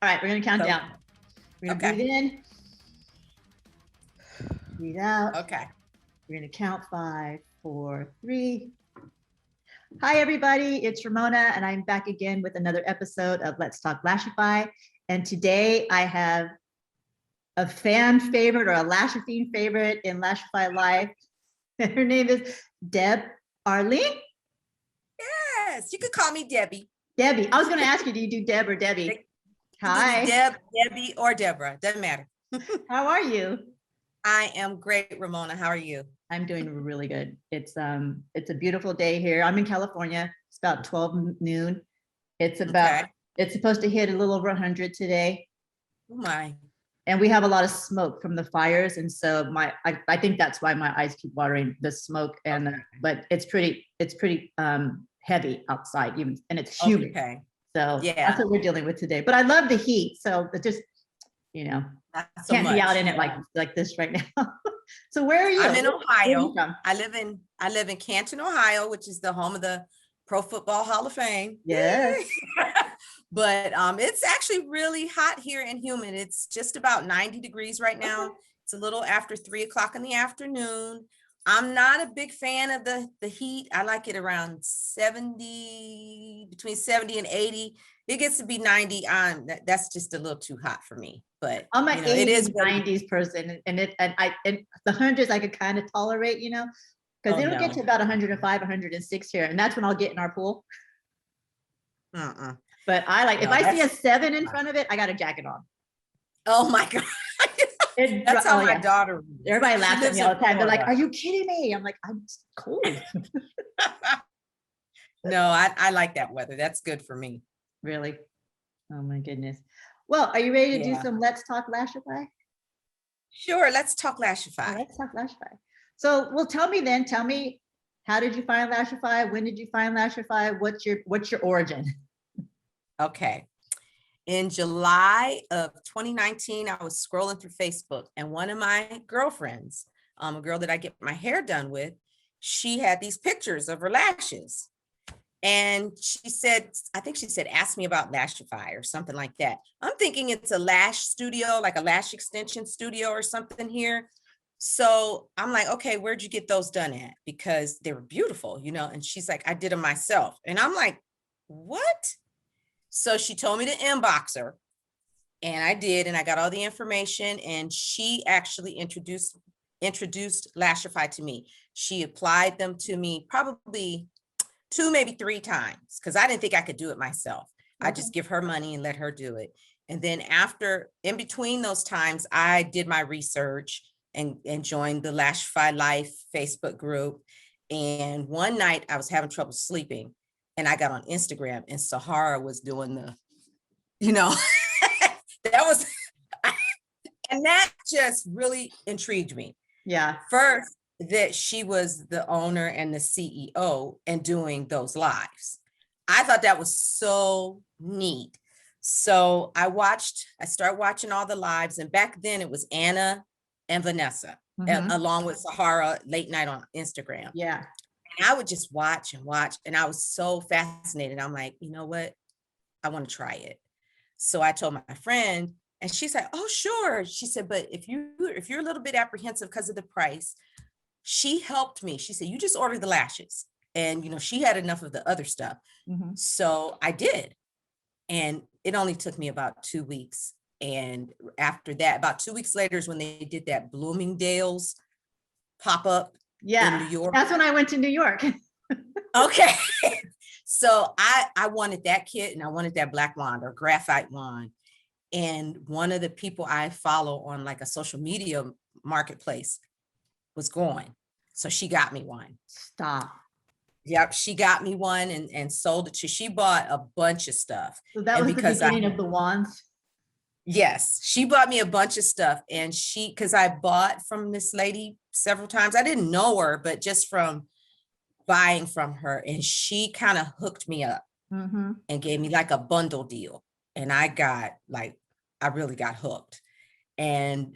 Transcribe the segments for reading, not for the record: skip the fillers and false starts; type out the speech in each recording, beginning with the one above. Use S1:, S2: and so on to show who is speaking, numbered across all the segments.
S1: All right, we're gonna count
S2: So-
S1: down. We're gonna breathe in, breathe out.
S2: Okay.
S1: We're gonna count 5, 4, 3. Hi, everybody. It's Ramona, and I'm back again with another episode of Let's Talk Lashify. And today I have a fan favorite or a Lashifiend favorite in Lashify life. Her name is Deb Arlene.
S2: Yes, you could call me Debbie.
S1: Debbie. I was going to ask you, do you do Deb or Debbie? Hi.
S2: Deb, Debbie, or Deborah. Doesn't matter.
S1: How are you?
S2: I am great, Ramona. How are you?
S1: I'm doing really good. It's a beautiful day here. I'm in California. It's about 12 noon. It's supposed to hit a little over 100 today.
S2: Oh my.
S1: And we have a lot of smoke from the fires, and so I think that's why my eyes keep watering, the smoke. And but it's pretty heavy outside, even, and it's humid.
S2: Okay.
S1: So yeah, that's what we're dealing with today. But I love the heat, so it just can't be out in it like this right now. So where are you?
S2: I'm in Ohio.
S1: I
S2: live in Canton, Ohio, which is the home of the Pro Football Hall of Fame.
S1: Yes.
S2: But it's actually really hot here and humid. It's just about 90 degrees right now. It's a little after 3 o'clock in the afternoon. I'm not a big fan of the heat. I like it around 70, between 70 and 80. It gets to be 90 on. That's just a little too hot for me. But
S1: I'm an 80s, 90s person, and the hundreds I could kind of tolerate, because it'll get to about 105, 106 here, and that's when I'll get in our pool. But if I see a 7 in front of it, I got a jacket on.
S2: Oh my God. That's how my daughter.
S1: Everybody laughs at me all the time. They're like, "Are you kidding me?" I'm like, "I'm cold."
S2: No, I like that weather. That's good for me.
S1: Really? Oh my goodness. Well, are you ready to do some Let's Talk Lashify?
S2: Sure, let's talk Lashify.
S1: Let's talk Lashify. So, well, tell me, how did you find Lashify? When did you find Lashify? What's your origin?
S2: Okay. In July of 2019, I was scrolling through Facebook, and one of my girlfriends, a girl that I get my hair done with, she had these pictures of her lashes. And she said, ask me about Lashify or something like that. I'm thinking it's a lash studio, like a lash extension studio or something here. So I'm like, okay, where'd you get those done at? Because they were beautiful, and she's like, I did them myself. And I'm like, what? So she told me to inbox her, and I did, and I got all the information, and she actually introduced Lashify to me. She applied them to me probably 2, maybe 3 times, because I didn't think I could do it myself. I just give her money and let her do it. And then in between those times, I did my research and joined the Lashify Life Facebook group. And one night I was having trouble sleeping, and I got on Instagram, and Sahara was doing and that just really intrigued me.
S1: Yeah.
S2: First, that she was the owner and the CEO and doing those lives. I thought that was so neat. So I started watching all the lives, and back then it was Anna and Vanessa, along with Sahara, late night on Instagram.
S1: Yeah.
S2: And I would just watch and watch, and I was so fascinated. I'm like, you know what? I want to try it. So I told my friend, and she said, "Oh, sure." She said, "But if you're a little bit apprehensive because of the price," she helped me. She said, "You just order the lashes." And she had enough of the other stuff. So I did. And it only took me about 2 weeks. And after that, about 2 weeks later is when they did that Bloomingdale's pop-up.
S1: Yeah,
S2: in New York.
S1: That's when I went to New York.
S2: Okay. So I wanted that kit, and I wanted that black wand or graphite wand. And one of the people I follow on like a social media marketplace was going. So she got me one.
S1: Stop.
S2: Yep. She got me one and sold it to, she bought a bunch of stuff.
S1: So that was the beginning of the wands?
S2: Yes, she bought me a bunch of stuff, and because I bought from this lady several times. I didn't know her, but just from buying from her, and she kind of hooked me up and gave me like a bundle deal. And I really got hooked. And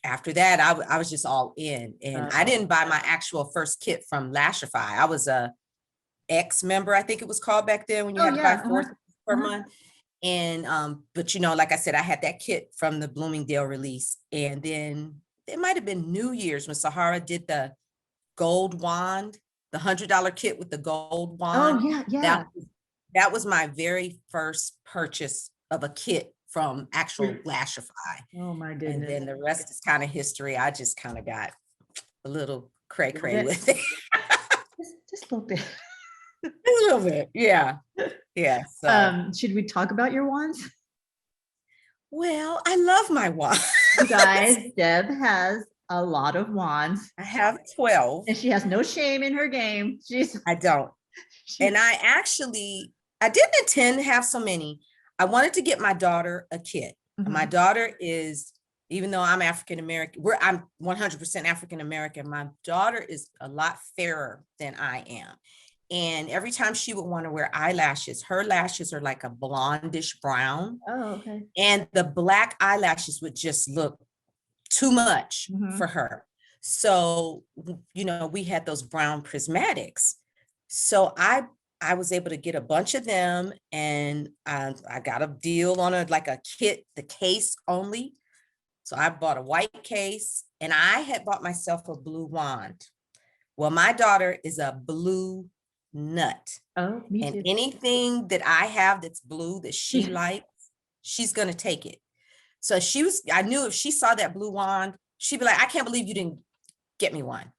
S2: after that, I was just all in, and I didn't buy my actual first kit from Lashify. I was a X member, I think it was called back then, when you had to buy 4 per month. And but you know, like I said, I had that kit from the Bloomingdale release, and then it might have been New Year's when Sahara did the gold wand, the $100 kit with the gold
S1: Oh
S2: wand.
S1: yeah,
S2: That
S1: yeah.
S2: that was my very first purchase of a kit from actual Lashify.
S1: Oh my
S2: And
S1: goodness.
S2: then the rest is kind of history. I just kind of got a little cray
S1: Little
S2: cray
S1: bit.
S2: with it.
S1: Just a little bit.
S2: A little bit. Yeah. Yeah. So,
S1: Should we talk about your wands?
S2: well, I love my wand.
S1: You guys, Deb has a lot of wands
S2: I have 12.
S1: and she has no shame in her game.
S2: I don't. And I didn't intend to have so many. I wanted to get my daughter a kit.
S1: Mhm.
S2: My daughter is, even though I'm African American, I'm 100% African American. My daughter is a lot fairer than I am. And every time she would want to wear eyelashes, her lashes are like a blondish brown.
S1: Oh, okay.
S2: And the black eyelashes would just look too much
S1: Mhm.
S2: for her. So, you know, we had those brown prismatics. So I was able to get a bunch of them, and I got a deal on a kit, the case only. So I bought a white case, and I had bought myself a blue wand. Well, my daughter is a blue nut,
S1: Oh, me
S2: and
S1: too.
S2: anything that I have that's blue that she likes, she's gonna take it. So I knew if she saw that blue wand, she'd be like, I can't believe you didn't get me one.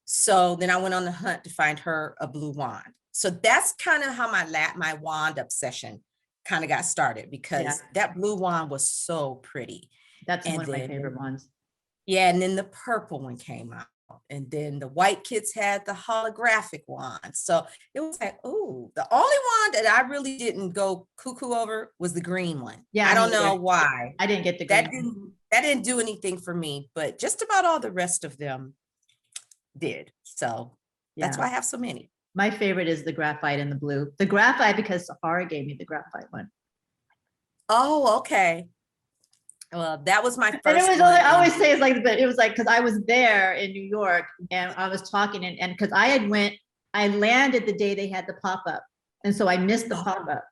S2: So then I went on the hunt to find her a blue wand. So that's kind of how my wand obsession kind of got started, because that blue wand was so pretty.
S1: That's
S2: And
S1: one of my
S2: then,
S1: favorite ones.
S2: yeah, and then the purple one came out. And then the white kids had the holographic wand. So it was like, oh, the only one that I really didn't go cuckoo over was the green one.
S1: Yeah,
S2: I don't
S1: me
S2: know
S1: either.
S2: why.
S1: I didn't get the green.
S2: That didn't do anything for me, but just about all the rest of them did. So that's why I have so many.
S1: My favorite is the graphite and the blue. The graphite because Sahara gave me the graphite one.
S2: Oh, okay. Well, that was my first
S1: And it was
S2: one.
S1: only, I always say it's like, but it was like, because I was there in New York and I was talking and because I landed the day they had the pop-up. And so I missed the pop-up.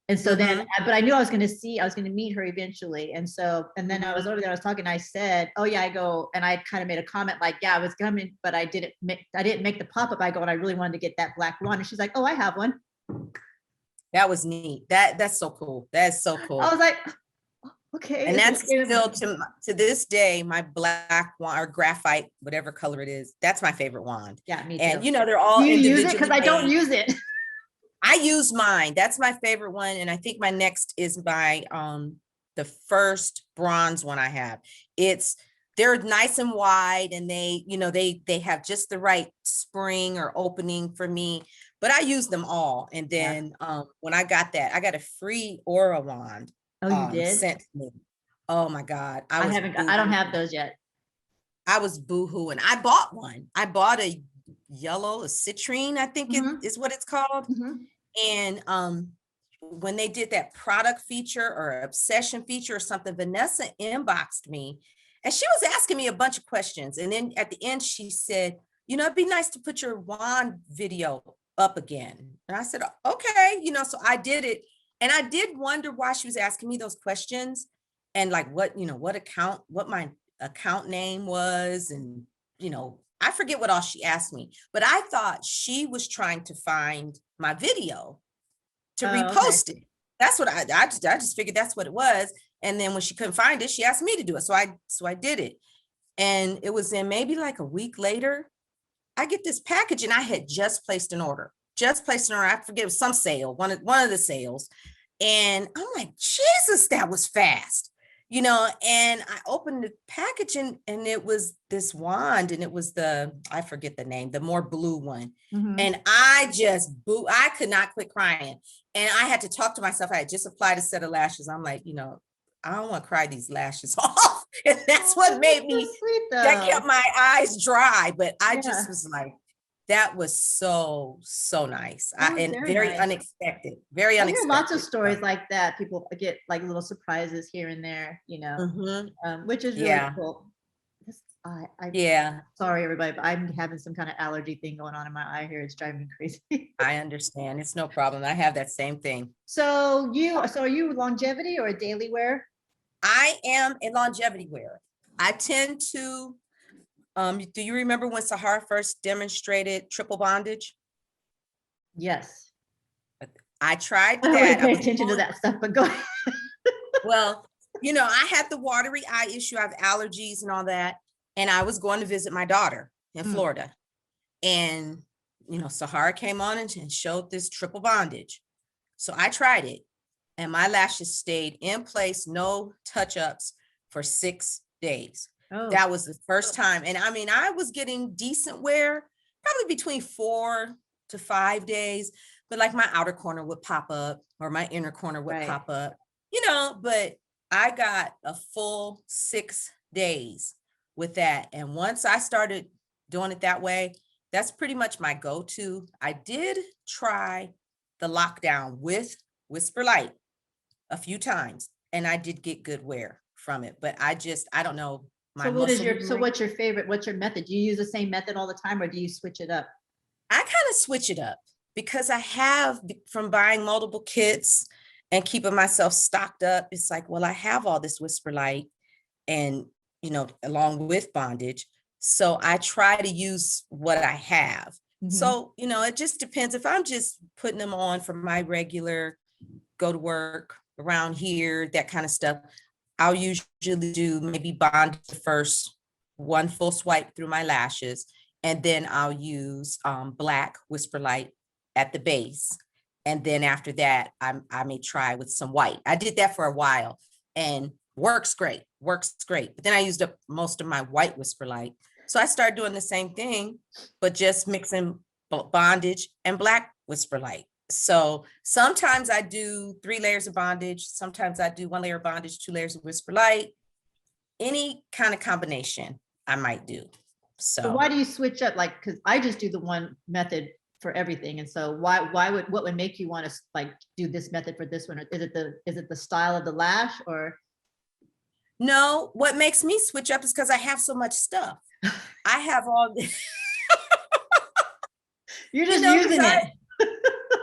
S1: And so then, but I knew I was going to meet her eventually. And so, and then I was over there, I was talking, I said, oh yeah, I go, and I kind of made a comment like, yeah, I was coming, but I didn't make the pop-up. I go, and I really wanted to get that black one. And she's like, oh, I have one.
S2: That was neat. That's so cool. That's so cool.
S1: I was like, okay.
S2: And that's still to this day, my black wand or graphite, whatever color it is, that's my favorite wand.
S1: Yeah, me too.
S2: And you know, they're all
S1: Do you use it?
S2: individually
S1: Because I don't use it.
S2: I use mine. That's my favorite one. And I think my next is my the first bronze one I have. They're nice and wide, and they, you know, they have just the right spring or opening for me. But I use them all. And then when I got a free Aura wand.
S1: Oh, you did?
S2: Sent to me. Oh my God.
S1: I don't have those yet.
S2: I was boohooing. I bought one. I bought a yellow, a citrine, I think is what it's called. And when they did that product feature or obsession feature or something, Vanessa inboxed me and she was asking me a bunch of questions. And then at the end, she said, you know, it'd be nice to put your wand video up again. And I said, okay, you know, so I did it. And I did wonder why she was asking me those questions and like what my account name was. And, you know, I forget what all she asked me, but I thought she was trying to find my video to repost it. That's what I just figured that's what it was. And then when she couldn't find it, she asked me to do it. So I did it. And it was in maybe like a week later, I get this package and I had just placed an order. I forget, it was some sale, one of the sales. And I'm like, Jesus, that was fast, you know. And I opened the package and it was this wand, and it was I forget the name, the more blue one. And I could not quit crying. And I had to talk to myself. I had just applied a set of lashes. I'm like, you know, I don't want to cry these lashes off. And that's what made me, that kept my eyes dry. But I just was like, that was so nice. And very nice. Unexpected. Very unexpected.
S1: I hear lots of stories like that. People get like little surprises here and there, you know, which is really cool. I
S2: Yeah,
S1: sorry everybody, but I'm having some kind of allergy thing going on in my eye here. It's driving me crazy.
S2: I understand. It's no problem. I have that same thing.
S1: So are you longevity or a daily wear?
S2: I am a longevity wearer. I tend to, do you remember when Sahara first demonstrated triple bondage?
S1: Yes.
S2: I tried
S1: I don't really
S2: that.
S1: pay attention to that stuff, but go ahead.
S2: Well, I had the watery eye issue. I have allergies and all that. And I was going to visit my daughter in
S1: Mm.
S2: Florida. And, Sahara came on and showed this triple bondage. So I tried it and my lashes stayed in place, no touch-ups for 6 days.
S1: Oh,
S2: That was the first time. And I mean, I was getting decent wear, probably between 4 to 5 days, but like my outer corner would pop up or my inner corner would
S1: right.
S2: pop up, but I got a full 6 days with that. And once I started doing it that way, that's pretty much my go-to. I did try the lockdown with Whisper Light a few times, and I did get good wear from it, but I don't know.
S1: So what's your favorite? What's your method? Do you use the same method all the time or do you switch it up?
S2: I kind of switch it up because I have from buying multiple kits and keeping myself stocked up. It's like, well, I have all this Whisper Light and, along with bondage. So I try to use what I have.
S1: Mhm.
S2: So, it just depends. If I'm just putting them on for my regular go to work around here, that kind of stuff, I'll usually do maybe bond the first one full swipe through my lashes. And then I'll use black Whisper Light at the base. And then after that, I may try with some white. I did that for a while and works great. But then I used up most of my white Whisper Light. So I started doing the same thing, but just mixing bondage and black Whisper Light. So sometimes I do 3 layers of bondage. Sometimes I do 1 layer of bondage, 2 layers of Whisper Light. Any kind of combination I might do.
S1: So why do you switch up? Like, because I just do the one method for everything. And so what would make you want to like do this method for this one? Or is it the style of the lash or?
S2: No, what makes me switch up is because I have so much stuff. I have all this.
S1: You're just using it.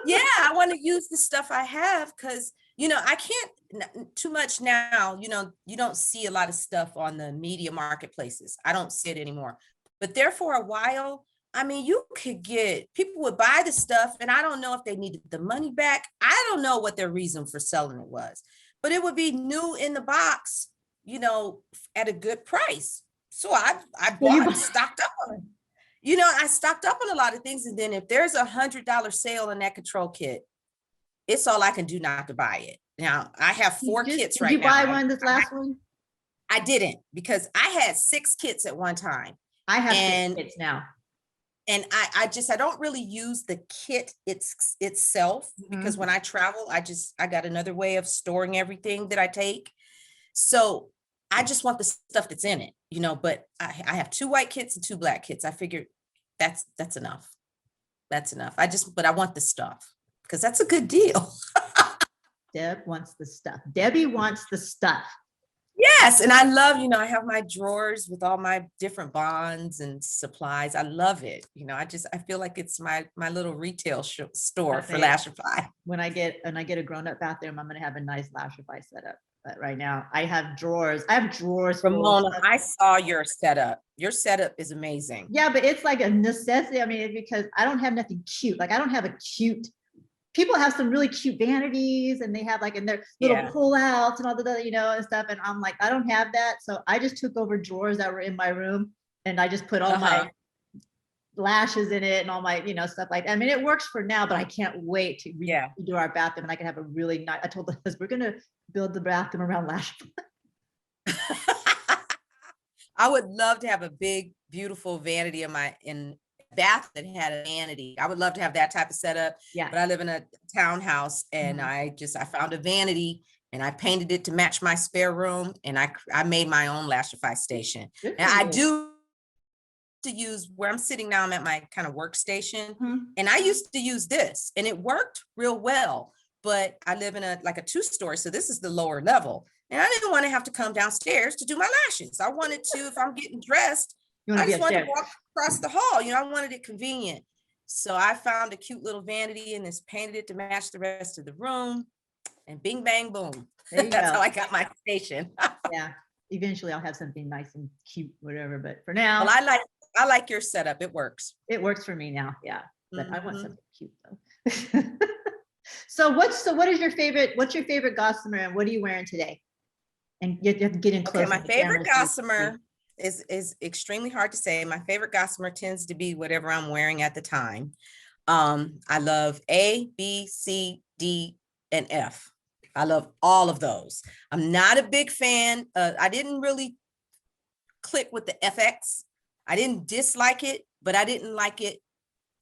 S2: Yeah, I want to use the stuff I have because, I can't too much now, you don't see a lot of stuff on the media marketplaces. I don't see it anymore. But there for a while, I mean, people would buy the stuff and I don't know if they needed the money back. I don't know what their reason for selling it was, but it would be new in the box, at a good price. So I bought stocked up on it. I stocked up on a lot of things. And then if there's $100 sale on that control kit, it's all I can do not to buy it. Now I have 4 kits right now.
S1: Did you buy one this last one?
S2: I didn't because I had 6 kits at one time.
S1: I have 6 kits now.
S2: And I don't really use the kit itself because when I travel, I got another way of storing everything that I take. So I just want the stuff that's in it, but I have 2 white kits and 2 black kits. I figured that's enough. That's enough. But I want the stuff because that's a good deal.
S1: Deb wants the stuff. Debbie wants the stuff.
S2: Yes. And I love, I have my drawers with all my different bonds and supplies. I love it. I feel like it's my little retail store for Lashify. When I get
S1: a grown-up bathroom, I'm going to have a nice Lashify setup. But right now I have drawers. I have drawers.
S2: Ramona, I saw your setup. Your setup is amazing.
S1: Yeah, but it's like a necessity. I mean, because I don't have nothing cute. Like I don't have a cute. People have some really cute vanities and they have like in their little pullouts and all the and stuff. And I'm like, I don't have that. So I just took over drawers that were in my room and I just put all my lashes in it and all my, stuff like that. I mean, it works for now, but I can't wait to do our bathroom and I can have a really nice, I told the husband, we're going to build the bathroom around lash.
S2: I would love to have a big, beautiful vanity in bath that had a vanity. I would love to have that type of setup. Yeah. But I live in a townhouse and I found a vanity and I painted it to match my spare room and I made my own Lashify station. And I do to use where I'm sitting now. I'm at my kind of workstation and I used to use this and it worked real well. but I live in a 2-story. So this is the lower level. And I didn't want to have to come downstairs to do my lashes. I wanted to, if I'm getting dressed, I just wanted to walk across the hall. I wanted it convenient. So I found a cute little vanity and just painted it to match the rest of the room. And bing, bang, boom. That's how I got my station.
S1: Yeah. Eventually I'll have something nice and cute, whatever. But for now,
S2: well, I like your setup. It works.
S1: It works for me now. Yeah. But I want something cute though. So what is your favorite? What's your favorite gossamer and what are you wearing today? And you have to get in close.
S2: Okay, my favorite gossamer is extremely hard to say. My favorite gossamer tends to be whatever I'm wearing at the time. I love A, B, C, D, and F. I love all of those. I'm not a big fan. I didn't really click with the FX. I didn't dislike it, but I didn't like it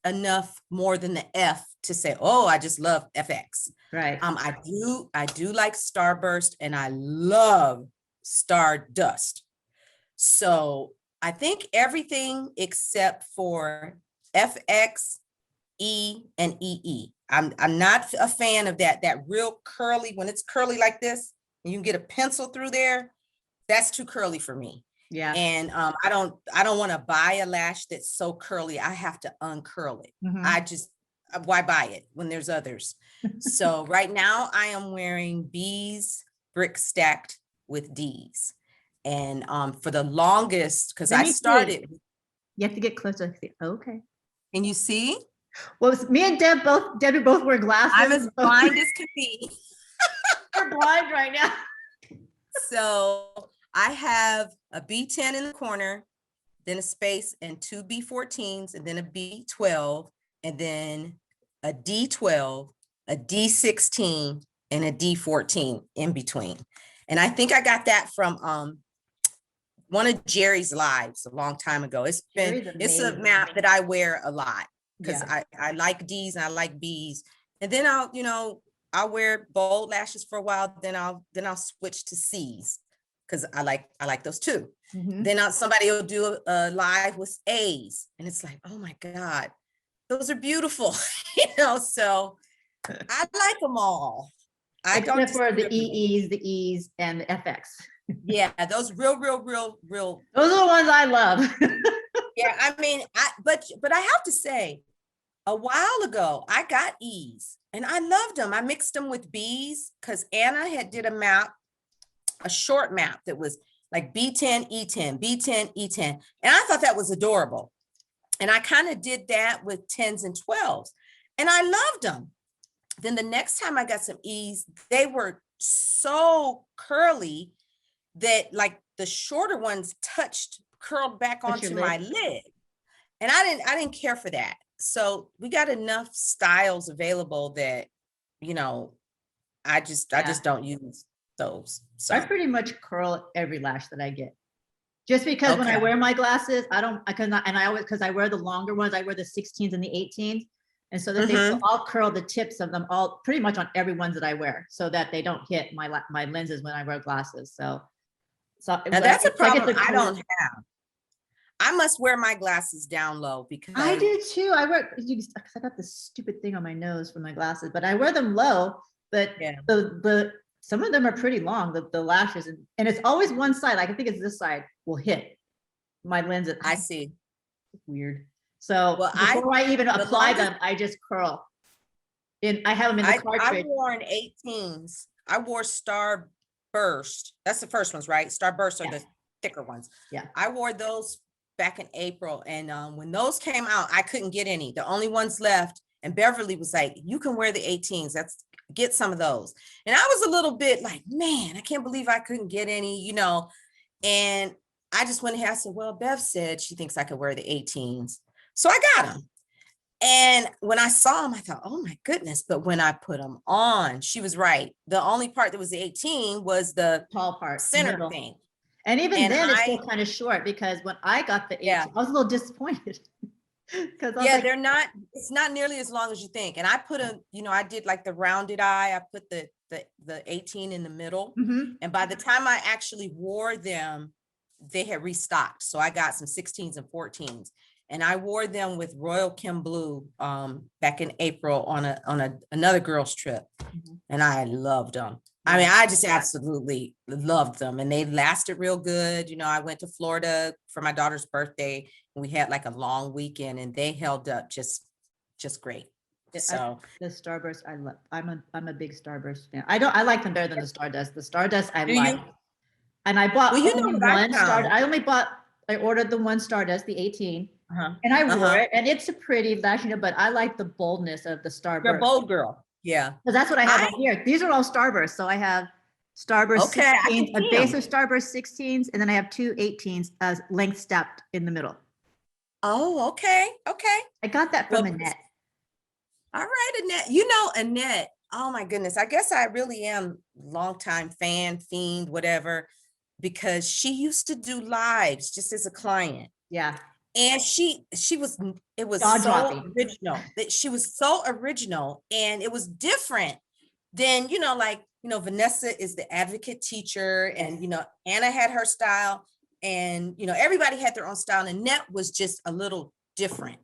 S2: enough more than the F to say, oh, I just love FX.
S1: Right.
S2: I do like Starburst and I love Stardust. So I think everything except for FX, E, and EE. I'm not a fan of that real curly, when it's curly like this, and you can get a pencil through there. That's too curly for me.
S1: Yeah.
S2: And I don't want to buy a lash that's so curly. I have to uncurl it. Why buy it when there's others? So right now I am wearing B's brick stacked with D's. And for the longest, because I started.
S1: You have to get closer. Okay.
S2: Can you see?
S1: Well, me and Debbie both wear glasses.
S2: I'm as blind as can be.
S1: We're blind right now.
S2: So I have a B10 in the corner, then a space and 2 B14s, and then a B12, and then a D12, a D16, and a D14 in between. And I think I got that from one of Jerry's lives a long time ago. It's a map that I wear a lot because I like D's and I like B's. And then I'll wear bold lashes for a while. Then I'll switch to C's because I like those too. Then somebody will do a live with A's, and it's like, oh my God, those are beautiful. So I like them all.
S1: Except for the EEs, the E's, and the FX.
S2: Yeah, those real.
S1: Those are the ones I love.
S2: Yeah, I mean, but I have to say, a while ago, I got E's and I loved them. I mixed them with B's because Anna did a short map that was like B10, E10, B10, E10. And I thought that was adorable. And I kind of did that with 10s and 12s. And I loved them. Then the next time I got some E's, they were so curly that like the shorter ones curled back onto my lid. And I didn't care for that. So we got enough styles available that, I just don't use those. So
S1: I pretty much curl every lash that I get. Just because when I wear my glasses, because I wear the longer ones, I wear the 16s and the 18s. And so that I'll curl the tips of them all pretty much on every ones that I wear so that they don't hit my lenses when I wear glasses. So
S2: now that's a problem I don't have. I must wear my glasses down low because
S1: I do too. I got this stupid thing on my nose for my glasses, but I wear them low. But the some of them are pretty long, the lashes, and it's always one side. Like I think it's this side will hit my lens.
S2: I see.
S1: Weird. So before I even apply them, I just curl. I have them in the cartridge.
S2: I wore an 18s. I wore Starburst. That's the first ones, right? Starburst are the thicker ones.
S1: Yeah.
S2: I wore those back in April. And when those came out, I couldn't get any. The only ones left. And Beverly was like, you can wear the 18s. Get some of those. And I was a little bit like, man, I can't believe I couldn't get any, and I just went ahead and said, well, Bev said she thinks I could wear the 18s. So I got them. And when I saw them, I thought, oh my goodness. But when I put them on, she was right. The only part that was the 18 was the
S1: tall part,
S2: center thing.
S1: And even then it's still kind of short because when I got the 18, I was a little disappointed.
S2: They're not, it's not nearly as long as you think. And I put I did like the rounded eye. I put the 18 in the middle. And by the time I actually wore them, they had restocked. So I got some 16s and 14s. and I wore them with Royal Kim Blue back in April on another girls trip, and I loved them. I mean, I just absolutely loved them, and they lasted real good. You know, I went to Florida for my daughter's birthday, and we had like a long weekend, and they held up just great. So
S1: the Starburst, I love. I'm a big Starburst fan. I like them better than the Stardust. The Stardust I like, and I bought only one Stardust. I ordered the one Stardust, the 18, and I wore it, and it's a pretty Lash, but I like the boldness of the Starburst.
S2: You're a bold girl. Yeah.
S1: Because that's what I have on here. These are all Starbursts. So I have Starburst 16, a base of Starburst 16s, and then I have two 18s length stepped in the middle.
S2: Oh, okay. Okay.
S1: I got that from Annette.
S2: All right, Annette. You know, Annette, oh my goodness. I guess I really am longtime fan, fiend, whatever, because she used to do lives just as a client.
S1: Yeah.
S2: And it was so original. She was so original, and it was different than, Vanessa is the advocate teacher, and, Anna had her style, and, everybody had their own style, and Annette was just a little different.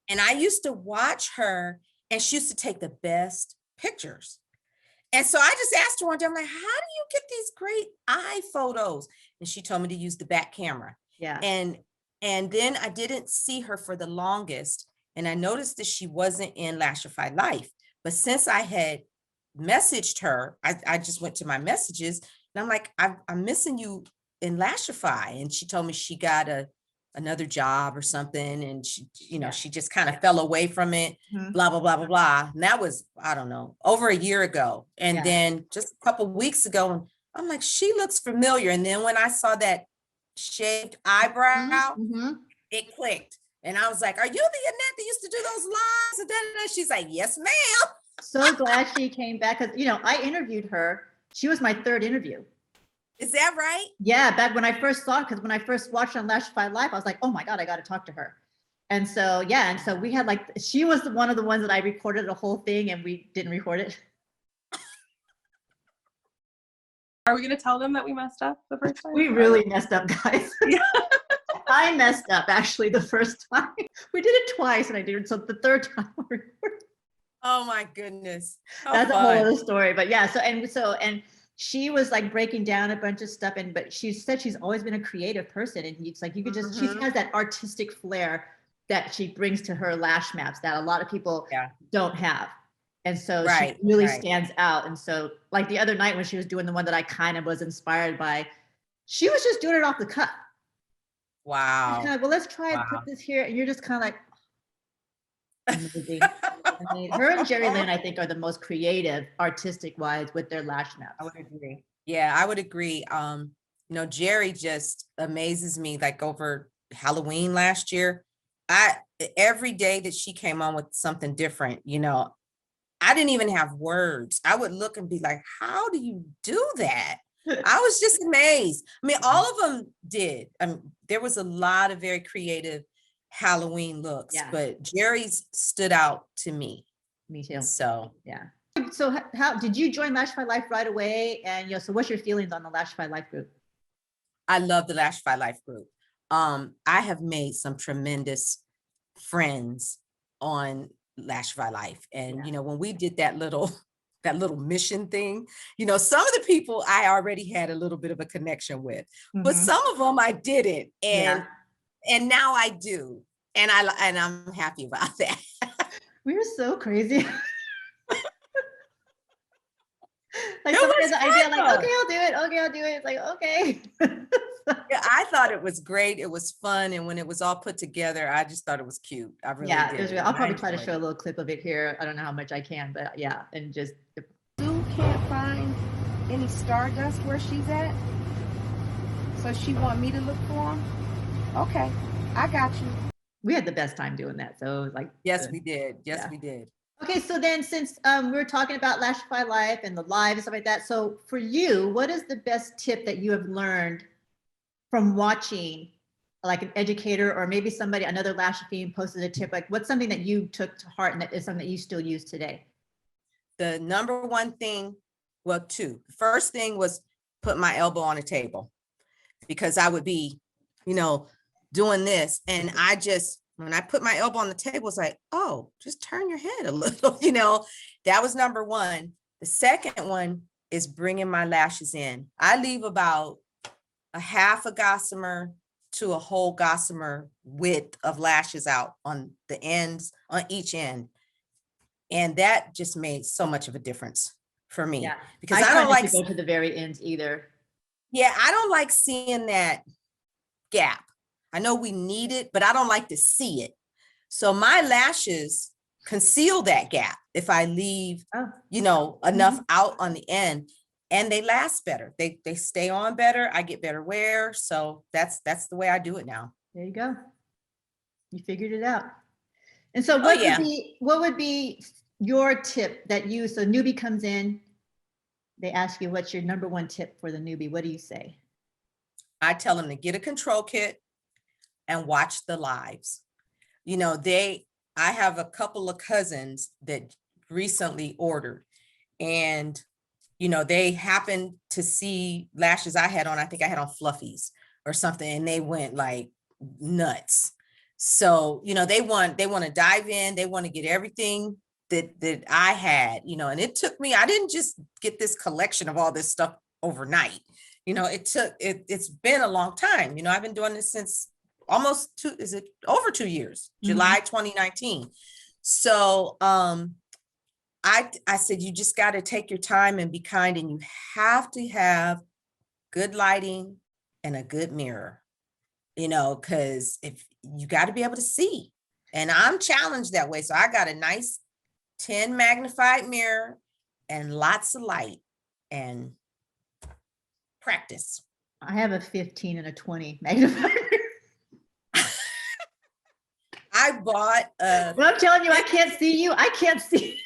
S2: And I used to watch her, and she used to take the best pictures. And so I just asked her one day, I'm like, how do you get these great eye photos? And she told me to use the back camera.
S1: Yeah.
S2: And then I didn't see her for the longest. And I noticed that she wasn't in Lashify Life. But since I had messaged her, I just went to my messages, and I'm like, I'm missing you in Lashify. And she told me she got another job or something. And she, she just kind of fell away from it, blah, blah, blah, blah, blah. And that was, I don't know, over a year ago. And then just a couple of weeks ago, I'm like, she looks familiar. And then when I saw that shaved eyebrow, it clicked. And I was like, are you the Annette that used to do those lives? And then she's like, yes, ma'am.
S1: So glad she came back, because, I interviewed her. She was my third interview.
S2: Is that right?
S1: Yeah, back when I first saw it, because when I first watched on Lashify Live, I was like, oh my God, I got to talk to her. And so, we had she was one of the ones that I recorded the whole thing, and we didn't record it.
S3: Are we going to tell them that we messed up the first time?
S1: We really messed up, guys. I messed up actually the first time. We did it twice, and I did it. So the third time we recorded.
S2: Oh my goodness.
S1: That's a whole other story. But yeah, and she was like breaking down a bunch of stuff, but she said she's always been a creative person, and it's like you could just she has that artistic flair that she brings to her lash maps that a lot of people don't have. And so she really stands out. And so like the other night when she was doing the one that I kind of was inspired by, she was just doing it off the cuff.
S2: Wow.
S1: Kind of, well, let's try and put this here. And you're just kind of like, amazing. I mean, her and Jerry Lynn, I think, are the most creative, artistic wise, with their lash maps.
S2: I would agree. Yeah, I would agree. Jerry just amazes me. Like over Halloween last year, every day that she came on with something different, I didn't even have words. I would look and be like, how do you do that? I was just amazed. I mean, all of them did. There was a lot of very creative Halloween looks, but Jerry's stood out to me.
S1: Me too.
S2: So,
S1: yeah. So how did you join Lashify Life right away? And, so what's your feelings on the Lashify Life group?
S2: I love the Lashify Life group. I have made some tremendous friends on Lashify Life. And, when we did that little mission thing, some of the people I already had a little bit of a connection with, but some of them I didn't. And now I do. And I'm happy about that.
S1: We're so crazy. Like sometimes I feel like, okay, I'll do it. Okay, I'll do it. It's like, okay.
S2: Yeah, I thought it was great. It was fun. And when it was all put together, I just thought it was cute. I really did.
S1: It was real. I'll probably try to show a little clip of it here. I don't know how much I can, but yeah. And just.
S4: Sue can't find any Stardust where she's at. So she want me to look for them. Okay, I got you.
S1: We had the best time doing that. So it was like.
S2: Yes, we did. Yes, we did.
S1: Okay, so then since we were talking about Lashify Life and the live and stuff like that, so for you, what is the best tip that you have learned from watching, like an educator or maybe somebody, another Lashifiend posted a tip, like what's something that you took to heart and that is something that you still use today?
S2: The number one thing, well, two. The first thing was put my elbow on a table, because I would be, doing this, and I just When I put my elbow on the table, it's like, oh, just turn your head a little, that was number one. The second one is bringing my lashes in. I leave about a half a gossamer to a whole gossamer width of lashes out on the ends, on each end. And that just made so much of a difference for me.
S1: Yeah.
S2: Because
S1: I
S2: I
S1: try
S2: don't
S1: not
S2: like,
S1: to go to the very ends either.
S2: yeah, I don't like seeing that gap. I know we need it, but I don't like to see it. So my lashes conceal that gap if I leave, enough out on the end, and they last better. They stay on better. I get better wear. So that's the way I do it now.
S1: There you go. You figured it out. And so
S2: Oh, yeah.
S1: what would be your tip that so newbie comes in, they ask you, what's your number one tip for the newbie? What do you say?
S2: I tell them to get a control kit and watch the lives. I have a couple of cousins that recently ordered, and, they happened to see lashes I had on. I think I had on Fluffies or something, and they went like nuts. So, they want to dive in. They want to get everything that I had, and it took me, I didn't just get this collection of all this stuff overnight. It's been a long time. I've been doing this since almost over 2 years, July 2019. So I said, you just got to take your time and be kind, and you have to have good lighting and a good mirror, because if you got to be able to see, and I'm challenged that way. So I got a nice 10 magnified mirror and lots of light and practice.
S1: I have a 15 and a 20 magnifier.
S2: I bought
S1: Well, I'm telling you, I can't see you. I can't see.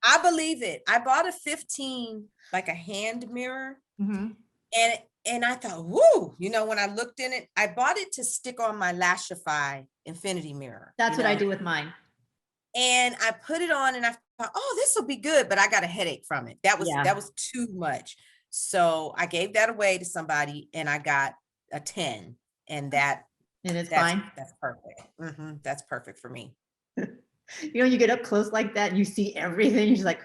S2: I believe it. I bought a 15, like a hand mirror. And I thought, whoo, when I looked in it, I bought it to stick on my Lashify infinity mirror.
S1: That's what I do with mine.
S2: And I put it on and I thought, oh, this will be good. But I got a headache from it. That was too much. So I gave that away to somebody and I got a 10, and
S1: it's fine.
S2: That's perfect. That's perfect for me.
S1: You get up close like that, you see everything. You're just like,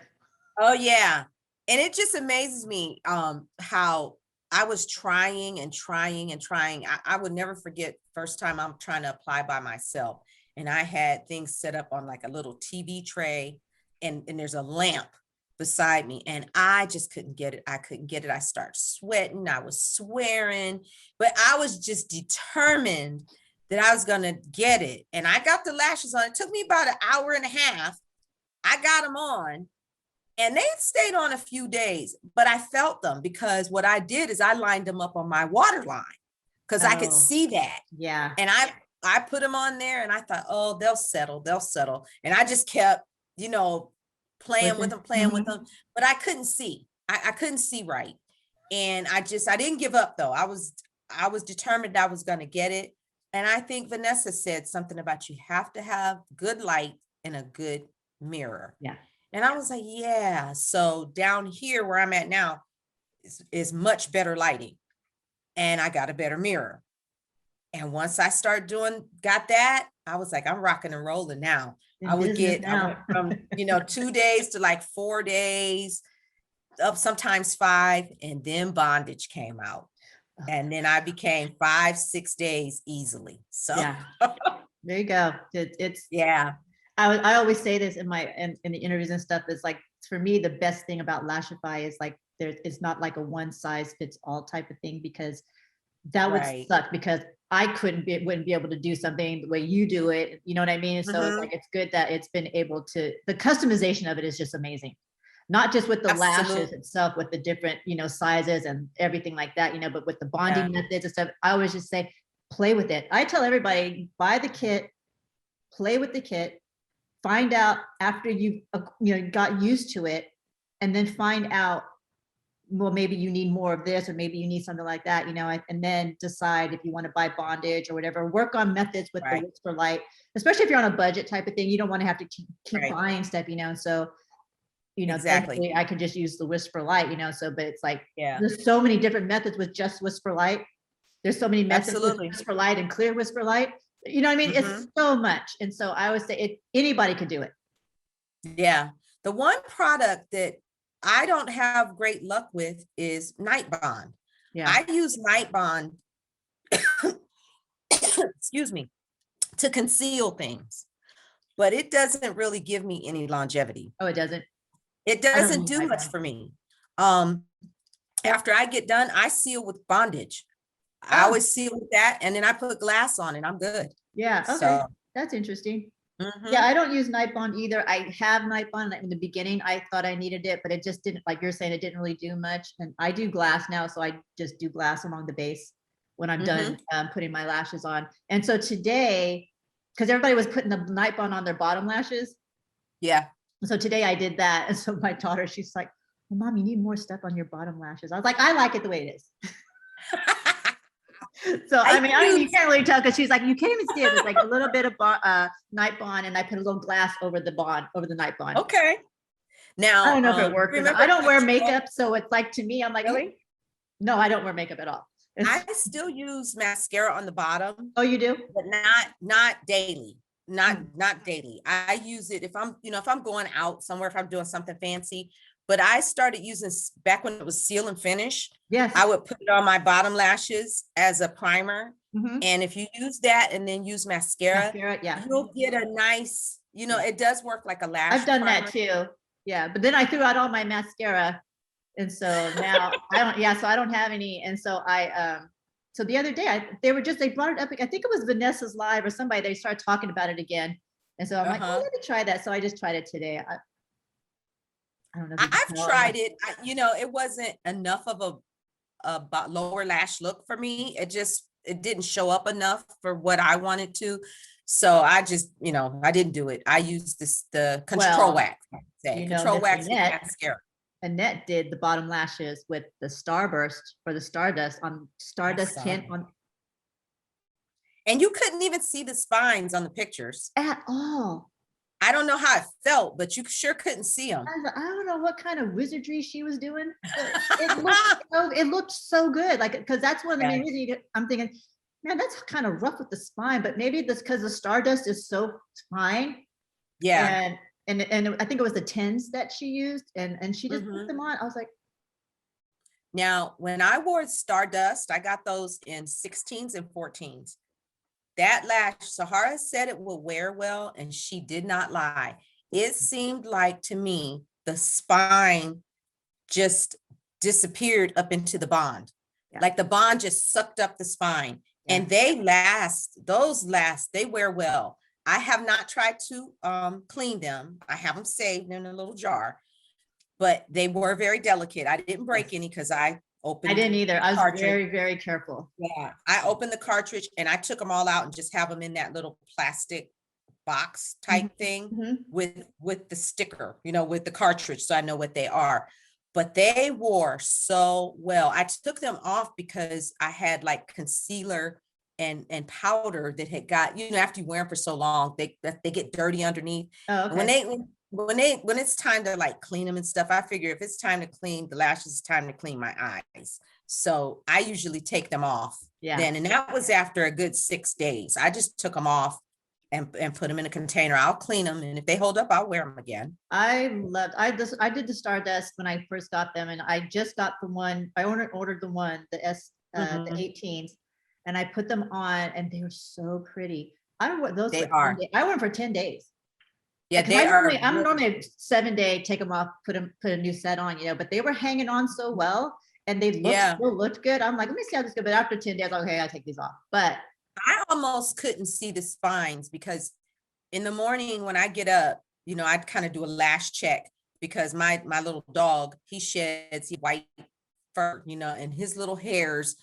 S2: oh yeah. And it just amazes me how I was trying and trying and trying. I would never forget first time I'm trying to apply by myself. And I had things set up on like a little TV tray, and there's a lamp beside me, and I just couldn't get it. I couldn't get it. I started sweating. I was swearing, but I was just determined that I was going to get it. And I got the lashes on. It took me about an hour and a half. I got them on, and they stayed on a few days, but I felt them because what I did is I lined them up on my water line because I could see that.
S1: Yeah.
S2: And I put them on there, and I thought, oh, they'll settle. And I just kept, playing with them, but I couldn't see. I couldn't see right. And I didn't give up though. I was determined I was going to get it. And I think Vanessa said something about you have to have good light and a good mirror.
S1: Yeah.
S2: And I was like, yeah. So down here where I'm at now is much better lighting, and I got a better mirror. And once I got that, I was like, I'm rocking and rolling now. I went from, 2 days to like 4 days, up sometimes 5, and then bondage came out. And then I became 5-6 days easily. So
S1: yeah. There you go. It's
S2: yeah.
S1: I always say this in the interviews and stuff. It's like, for me, the best thing about Lashify is like it's not like a one size fits all type of thing, because that would suck, because I wouldn't be able to do something the way you do it. You know what I mean? So it's like, it's good that it's been able to, the customization of it is just amazing. Not just with the lashes itself, with the different, sizes and everything like that, but with the bonding methods and stuff. I always just say, play with it. I tell everybody, buy the kit, play with the kit, find out after you got used to it, and then find out, well, maybe you need more of this, or maybe you need something like that, and then decide if you want to buy bondage or whatever. Work on methods with the Whisper Light, especially if you're on a budget type of thing. You don't want to have to keep buying stuff, so, exactly. I could just use the Whisper Light, so, but it's like, there's so many different methods with just Whisper Light. There's so many methods with Whisper Light and clear Whisper Light. You know what I mean?
S2: Mhm.
S1: It's so much. And so I always say anybody could do it.
S2: Yeah. The one product that I don't have great luck with is Night Bond.
S1: Yeah.
S2: I use Night Bond, excuse me, to conceal things, but it doesn't really give me any longevity.
S1: Oh, it doesn't.
S2: It
S1: I don't
S2: doesn't
S1: use
S2: do
S1: Night
S2: much
S1: Bond.
S2: for me. After I get done, I seal with bondage. I
S1: Oh.
S2: always seal with that, and then I put glass on it. I'm good.
S1: Yeah. Okay.
S2: So,
S1: That's interesting.
S2: mhm.
S1: Yeah, I don't use Night Bond either. I have Night Bond. In the beginning, I thought I needed it, but it just didn't, like you're saying, it didn't really do much. And I do glass now, so I just do glass along the base when I'm done putting my lashes on. And so today, because everybody was putting the Night Bond on their bottom lashes,
S2: Yeah.
S1: so today I did that. And so my daughter, she's like, well, Mom, you need more stuff on your bottom lashes. I was like, I like it the way it is. So I mean, you can't really tell because she's like, you can't even see it. It's like a little bit of Night Bond, and I put a little glass over the bond, over the Night Bond.
S2: Okay. Now,
S1: I don't know if it worked. I don't wear makeup, so it's like, to me, I'm like,
S2: Really?
S1: no, I don't wear makeup at all.
S2: I still use mascara on the bottom,
S1: Oh, you do?
S2: but not daily. Not daily. I use it if I'm going out somewhere, if I'm doing something fancy. But I started using back when it was seal and finish.
S1: Yes.
S2: I would put it on my bottom lashes as a primer.
S1: Mhm.
S2: And if you use that and then use mascara,
S1: yeah.
S2: you'll get a nice, it does work like a lash
S1: I've done that
S2: primer.
S1: too. Yeah, but then I threw out all my mascara, and so now I don't. Yeah, so I don't have any. And so so the other day they brought it up. I think it was Vanessa's live or somebody. They started talking about it again, and so I'm like, oh, let me try that. So I just tried it today. I don't know.
S2: I've tried it. It wasn't enough of a lower lash look for me. It didn't show up enough for what I wanted to. So I just, I didn't do it. I used the control wax. Control wax with mascara.
S1: Annette did the bottom lashes with the Starburst or the Stardust on Stardust tint on.
S2: And you couldn't even see the spines on the pictures
S1: At all.
S2: I don't know how it felt, but you sure couldn't see them.
S1: I don't know what kind of wizardry she was doing. It looked so good. Like, because that's one of the main reasons I'm thinking, man, that's kind of rough with the spine, but maybe this because the Stardust is so fine.
S2: Yeah.
S1: And I think it was the 10s that she used, and she just put them on. I was like,
S2: now when I wore Stardust, I got those in 16s and 14s. That lash, Sahara said it will wear well, and she did not lie. It seemed like to me the spine just disappeared up into the bond. Yeah. Like the bond just sucked up the spine. Yeah. And they wear well. I have not tried to clean them. I have them saved in a little jar, but they were very delicate. I didn't break any because I didn't either. I was very, very careful. Yeah. I opened the cartridge and I took them all out and just have them in that little plastic box type thing with the sticker, with the cartridge. So I know what they are, but they wore so well. I took them off because I had like concealer and powder that had got, after you wear them for so long, they get dirty underneath. Oh, okay. When it's time to like clean them and stuff, I figure if it's time to clean the lashes, it's time to clean my eyes. So I usually take them off then. And that was after a good 6 days. I just took them off and put them in a container. I'll clean them. And if they hold up, I'll wear them again.
S1: I did the Stardust when I first got them. And I just got the one, I ordered the one, the 18s, and I put them on and they were so pretty. I don't wear those. I wore them for 10 days.
S2: Yeah,
S1: I'm normally a 7-day, take them off, put a new set on, but they were hanging on so well and they still looked good. I'm like, let me see how this goes. But after 10 days, okay, I take these off. But
S2: I almost couldn't see the spines because in the morning when I get up, I'd kind of do a lash check because my little dog, he sheds white fur, and his little hairs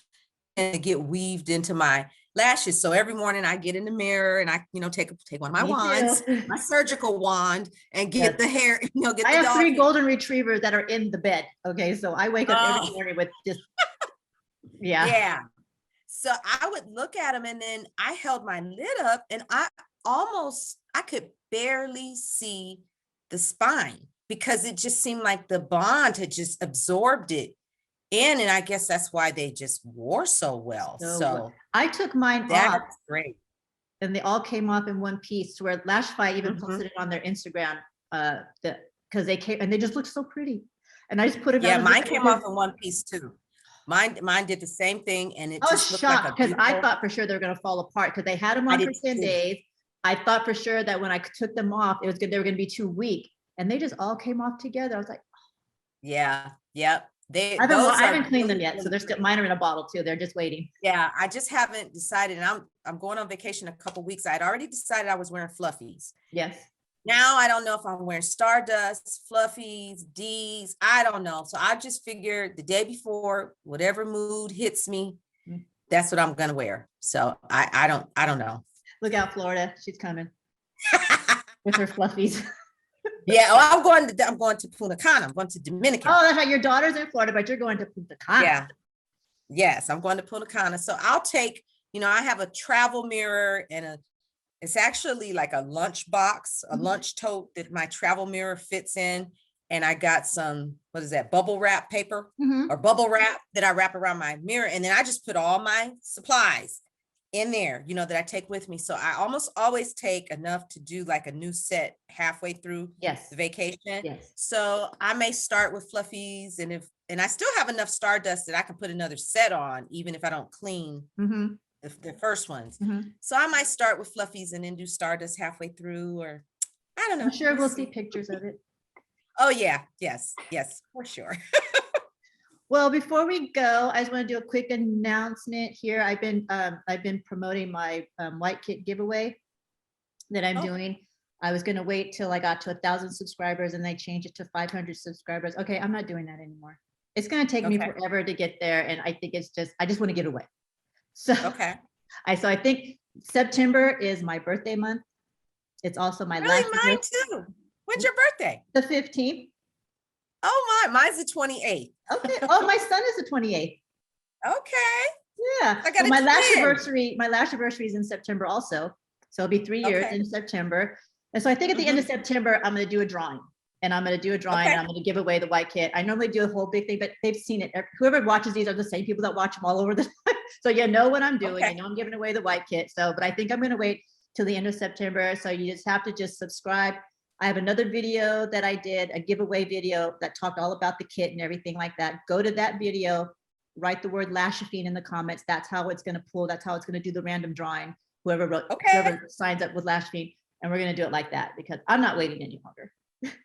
S2: and get weaved into my lashes. So every morning I get in the mirror and I, take one of my wands, my surgical wand, and get the hair,
S1: I have 3 golden retrievers that are in the bed. Okay. So I wake up every morning with just,
S2: Yeah. So I would look at them and then I held my lid up and I could barely see the spine because it just seemed like the bond had just absorbed it in, and I guess that's why they just wore so well. So
S1: I took mine off.
S2: That's great.
S1: and they all came off in one piece, to where Lashify even
S2: Mhm.
S1: posted it on their Instagram, because they came and they just looked so pretty. And I just put it
S2: Yeah,
S1: on.
S2: mine came off in one piece too. Mine did the same thing, and it
S1: I was
S2: just looked like a
S1: shocked because I
S2: beautiful.
S1: thought for sure they were going to fall apart, because they had them
S2: I
S1: on for
S2: did
S1: 10
S2: too.
S1: days. I thought for sure that when I took them off, it was good, they were going to be too weak, and they just all came off together. I was like,
S2: Yeah, yep.
S1: I haven't cleaned them
S2: really,
S1: yet, so
S2: really
S1: they're still,
S2: great.
S1: mine are in a bottle too. They're just waiting.
S2: Yeah, I just haven't decided, and I'm going on vacation a couple weeks. I'd already decided I was wearing fluffies.
S1: Yes.
S2: Now I don't know if I'm wearing Stardust, fluffies, D's. I don't know. So I just figured the day before, whatever mood hits me, that's what I'm gonna wear. So I don't know.
S1: Look out, Florida. She's coming with her fluffies.
S2: Yeah, oh, I'm going to Punta Cana. I'm going to Dominican.
S1: Oh, that's right. Your daughter's in Florida, but you're going to Punta Cana.
S2: Yeah. Yes, I'm going to Punta Cana. So I'll take, I have a travel mirror and it's actually like a lunch box, a lunch tote that my travel mirror fits in. And I got some, what is that, bubble wrap paper or bubble wrap that I wrap around my mirror. And then I just put all my supplies in there, that I take with me. So I almost always take enough to do like a new set halfway through
S1: Yes.
S2: the vacation.
S1: Yes.
S2: So I may start with fluffies, and I still have enough Stardust that I can put another set on, even if I don't clean the first ones. So I might start with fluffies and then do Stardust halfway through, or I don't know.
S1: I'm sure we'll see pictures of it.
S2: Oh yeah, yes, for sure.
S1: Well, before we go, I just want to do a quick announcement here. I've been promoting my white kit giveaway that I'm doing. I was going to wait till I got to 1,000 subscribers, and they changed it to 500 subscribers. Okay, I'm not doing that anymore. It's going to take me forever to get there, and I think I just want to give away. So I think September is my birthday month. It's also my last.
S2: Mine too. When's your birthday?
S1: The 15th.
S2: Oh, mine's the 28th.
S1: Okay. Oh, my son is the 28th.
S2: Okay.
S1: Yeah.
S2: I got
S1: well, my last anniversary is in September also. So it'll be 3 years in September. And so I think at the end of September, I'm going to do a drawing. And I'm going to do a drawing and I'm going to give away the white kit. I normally do a whole big thing, but they've seen it. Whoever watches these are the same people that watch them all over the time. So you know what I'm doing. You know I'm giving away the white kit. So, but I think I'm going to wait till the end of September. So you just have to subscribe. I have another video that I did, a giveaway video that talked all about the kit and everything like that. Go to that video, write the word Lashifiend in the comments. That's how it's going to pull. That's how it's going to do the random drawing. Whoever signs up with Lashifiend, and we're going to do it like that because I'm not waiting any longer.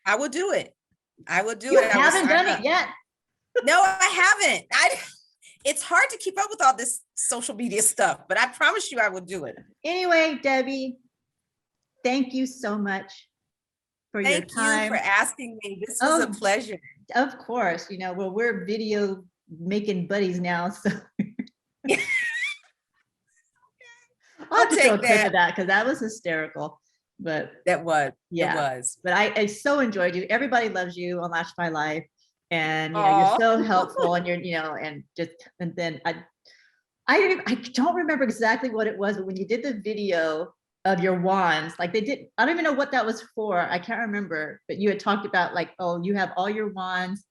S2: I will do it.
S1: You haven't done it yet.
S2: No, I haven't. It's hard to keep up with all this social media stuff, but I promise you I will do it.
S1: Anyway, Debbie, thank you so much for your time.
S2: Thank you for asking me. This was a pleasure.
S1: Of course, well, we're video making buddies now, so I'll take a clip of that because that was hysterical. But
S2: it was.
S1: But I so enjoyed you. Everybody loves you on Lashify Live, and you're so helpful, and and then I don't remember exactly what it was, but when you did the video of your wands, like I don't even know what that was for. I can't remember, but you had talked about you have all your wands.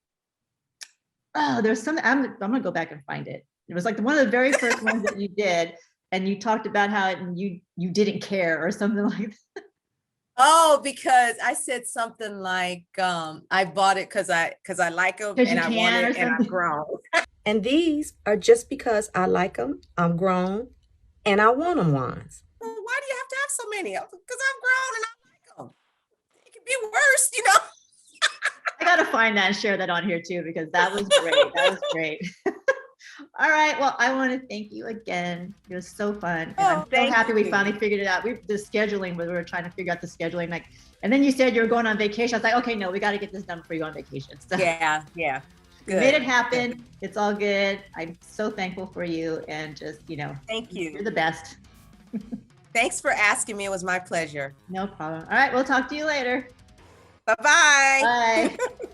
S1: Oh, there's something. I'm gonna go back and find it. It was like one of the very first ones that you did, and you talked about how you didn't care or something like that.
S2: Oh, because I said something like, I bought it because I like them and I want it and I'm grown.
S5: And these are just because I like them, I'm grown, and I want them wands.
S2: Well, why do you have to have so many? Because I'm grown and I like them. It could be worse,
S1: I gotta find that and share that on here too, because that was great. That was great. All right. Well, I want to thank you again. It was so fun. And I'm so happy we finally figured it out. The scheduling, we were trying to figure out the scheduling. And then you said you were going on vacation. I was like, okay, no, we got to get this done before you go on vacation. So
S2: yeah.
S1: We made it happen. Good. It's all good. I'm so thankful for you. And just,
S2: thank you.
S1: You're the best.
S2: Thanks for asking me. It was my pleasure.
S1: No problem. All right. We'll talk to you later.
S2: Bye-bye.
S1: Bye.